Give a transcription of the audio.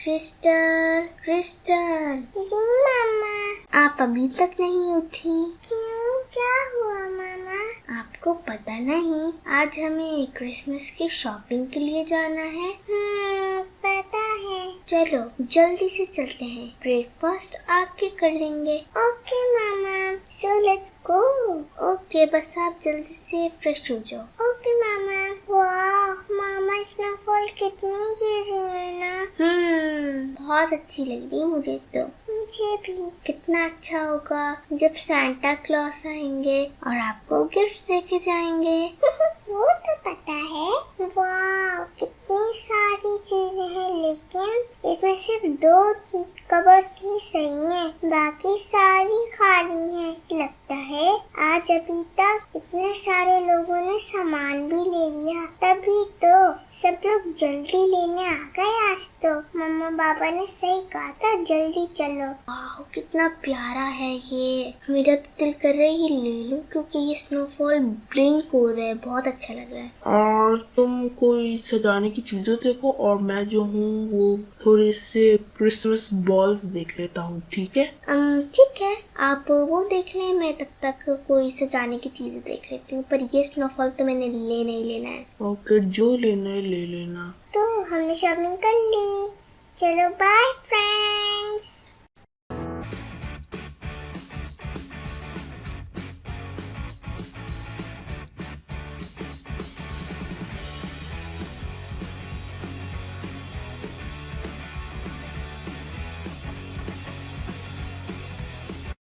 Crystal, crystal. जी मामा। आप अभी तक नहीं उठी? क्यों, क्या हुआ मामा? आपको पता नहीं, आज हमें क्रिसमस की शॉपिंग के लिए जाना है। पता है। चलो जल्दी से चलते हैं, ब्रेकफास्ट आके कर लेंगे। Okay mama, so let's go. Okay, बस आप जल्दी से फ्रेश हो जाओ। ओके मामा। वाह मामा, स्नोफॉल कितनी गिर रही है ना। बहुत अच्छी लग रही है मुझे तो। मुझे भी। कितना अच्छा होगा जब सांता क्लॉस आएंगे और आपको गिफ्ट देके जाएंगे। वो तो पता है। वाह कितनी सारी चीजें हैं, लेकिन इसमें सिर्फ 2 कबर्ड ही सही है, बाकी सारी खाली हैं। लगता है आज अभी तक इतने सारे लोगों ने सामान भी ले लिया, तभी तो सब लोग जल्दी लेने आ गए। आज तो मम्मा पापा ने सही कहा था, जल्दी चलो। वाह कितना प्यारा है ये। मेरा तो दिल कर रहा है ये ले लूं, क्योंकि ये स्नोफॉल ब्लिंक हो रहा है, बहुत अच्छा लग रहा है। और तुम कोई सजाने की चीजें देखो और मैं जो हूँ वो थोड़े से क्रिसमस बॉल्स देख लेता हूँ, ठीक है? ठीक है, आप वो देख लें, मैं तब तक कोई सजाने की चीजें देख लेती हूँ। पर ये स्नोफॉल तो मैंने लेना ही लेना है। ओके, जो लेना है ले लेना। तो हमने शॉपिंग कर ली, चलो बाय फ्रेंड।